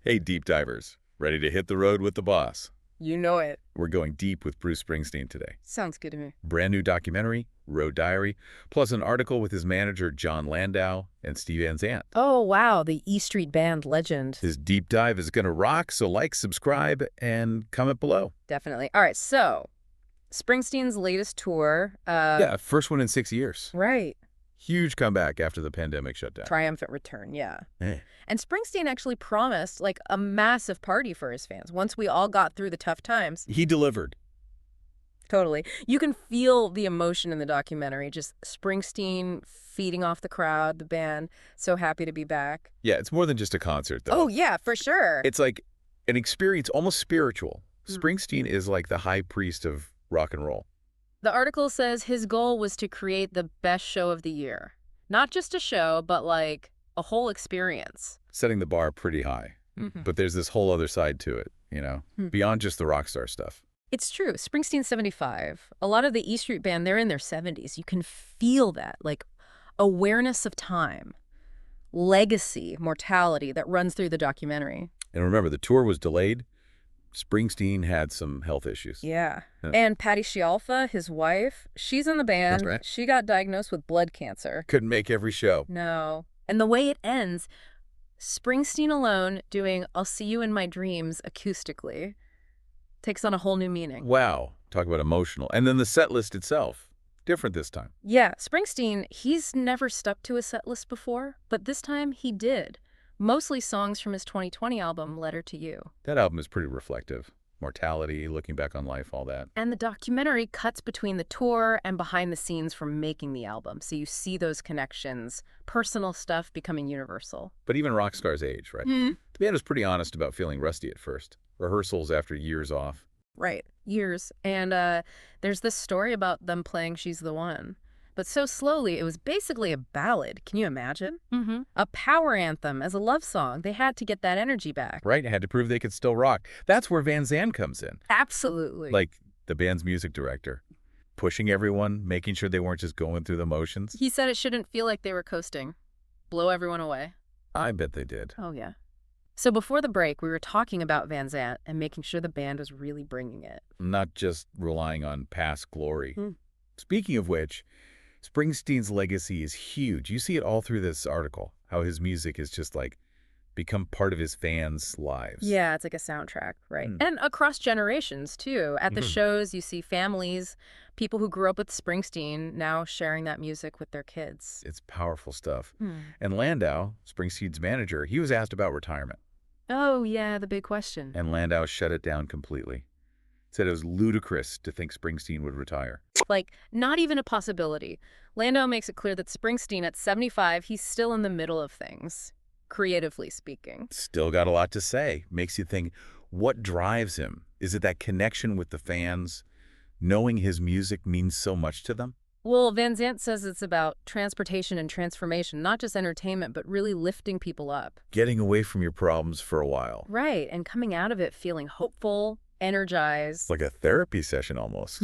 Hey, deep divers. Ready to hit the road with the boss? You know it. We're going deep with Bruce Springsteen today. Sounds good to me. Brand new documentary, Road Diary, plus an article with his manager John Landau and Steve Van Zandt. Oh, wow, the E Street Band legend. His deep dive is going to rock, so like, subscribe, and comment below. Definitely. All right, so Springsteen's latest tour. Yeah, first one in 6 years. Right. Huge comeback after the pandemic shutdown. Triumphant return, yeah. Eh. And Springsteen actually promised, like, a massive party for his fans once we all got through the tough times. He delivered. Totally. You can feel the emotion in the documentary, just Springsteen feeding off the crowd, the band, so happy to be back. Yeah, it's more than just a concert, though. Oh, yeah, for sure. It's like an experience, almost spiritual. Springsteen is like the high priest of rock and roll. The article says his goal was to create the best show of the year. Not just a show, but like a whole experience. Setting the bar pretty high. But there's this whole other side to it, you know, beyond just the rock star stuff. It's true. Springsteen's 75. A lot of the E Street Band, they're in their 70s. You can feel that, like awareness of time, legacy, mortality that runs through the documentary. And remember, the tour was delayed. Springsteen had some health issues. Yeah. And Patty Scialfa, his wife, she's in the band. That's right. She got diagnosed with blood cancer. Couldn't make every show. No. And the way it ends, Springsteen alone doing I'll See You in My Dreams acoustically takes on a whole new meaning. Wow. Talk about emotional. And then the set list itself. Different this time. Yeah, Springsteen, he's never stuck to a set list before, but this time he did. Mostly songs from his 2020 album, Letter to You. That album is pretty reflective. Mortality, looking back on life, all that. And the documentary cuts between the tour and behind the scenes from making the album. So you see those connections, personal stuff becoming universal. But even rock stars age, right? The band was pretty honest about feeling rusty at first. Rehearsals after years off. Right, years. And there's this story about them playing She's the One. But so slowly, it was basically a ballad. Can you imagine? A power anthem as a love song. They had to get that energy back. Right? Had to prove they could still rock. That's where Van Zandt comes in. Absolutely. Like the band's music director. Pushing everyone, making sure they weren't just going through the motions. He said it shouldn't feel like they were coasting. Blow everyone away. I bet they did. Oh, yeah. So before the break, we were talking about Van Zandt and making sure the band was really bringing it. Not just relying on past glory. Speaking of which, Springsteen's legacy is huge. You see it all through this article, how his music is just like become part of his fans' lives. Yeah, it's like a soundtrack, right? And across generations, too. At the shows, you see families, people who grew up with Springsteen now sharing that music with their kids. It's powerful stuff. And Landau, Springsteen's manager, he was asked about retirement. Oh, yeah, the big question. And Landau shut it down completely. Said it was ludicrous to think Springsteen would retire. Like, not even a possibility. Landau makes it clear that Springsteen, at 75, he's still in the middle of things, creatively speaking. Still got a lot to say. Makes you think, what drives him? Is it that connection with the fans? Knowing his music means so much to them? Well, Van Zandt says it's about transportation and transformation, not just entertainment, but really lifting people up. Getting away from your problems for a while. Right, and coming out of it feeling hopeful, energized. Like a therapy session almost.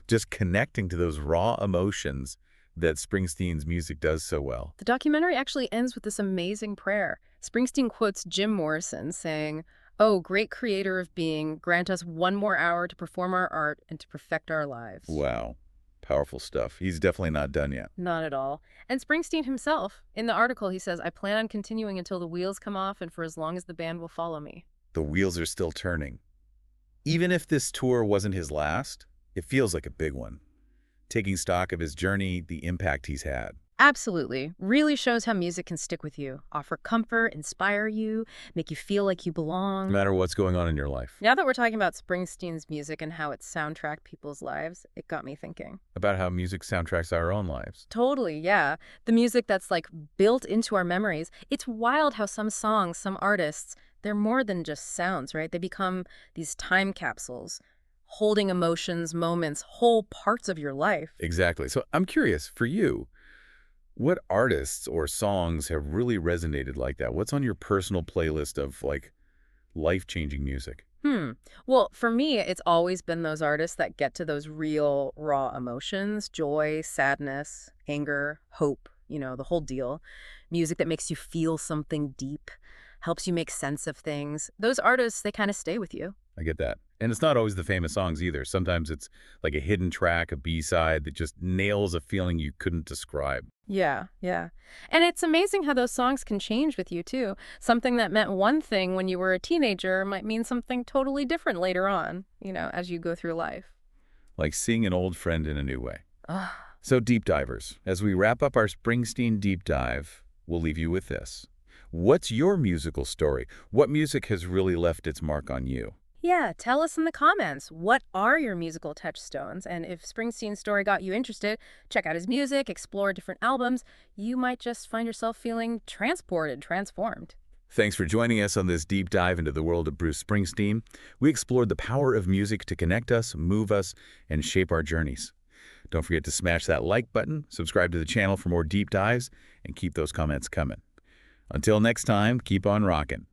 Just connecting to those raw emotions that Springsteen's music does so well. The documentary actually ends with this amazing prayer. Springsteen quotes Jim Morrison saying, "Oh, great creator of being, grant us one more hour to perform our art and to perfect our lives." Wow. Powerful stuff. He's definitely not done yet. Not at all. And Springsteen himself, in the article, he says, "I plan on continuing until the wheels come off and for as long as the band will follow me." The wheels are still turning. Even if this tour wasn't his last, it feels like a big one. Taking stock of his journey, the impact he's had. Absolutely. Really shows how music can stick with you, offer comfort, inspire you, make you feel like you belong. No matter what's going on in your life. Now that we're talking about Springsteen's music and how it soundtracked people's lives, it got me thinking. About how music soundtracks our own lives. Totally, yeah. The music that's like built into our memories. It's wild how some songs, some artists, they're more than just sounds, right? They become these time capsules, holding emotions, moments, whole parts of your life. Exactly. So I'm curious, for you, what artists or songs have really resonated like that? What's on your personal playlist of like life-changing music? Well, for me, it's always been those artists that get to those real, raw emotions, joy, sadness, anger, hope, you know, the whole deal. Music that makes you feel something deep. helps you make sense of things. Those artists, they kind of stay with you. I get that. And it's not always the famous songs either. Sometimes it's like a hidden track, a B-side that just nails a feeling you couldn't describe. Yeah, yeah. And it's amazing how those songs can change with you, too. Something that meant one thing when you were a teenager might mean something totally different later on, as you go through life. Like seeing an old friend in a new way. Ugh. So deep divers, as we wrap up our Springsteen deep dive, we'll leave you with this. What's your musical story? What music has really left its mark on you? Yeah, tell us in the comments, what are your musical touchstones? And if Springsteen's story got you interested, check out his music, explore different albums. You might just find yourself feeling transported, transformed. Thanks for joining us on this deep dive into the world of Bruce Springsteen. We explored the power of music to connect us, move us, and shape our journeys. Don't forget to smash that like button, subscribe to the channel for more deep dives, and keep those comments coming. Until next time, keep on rocking.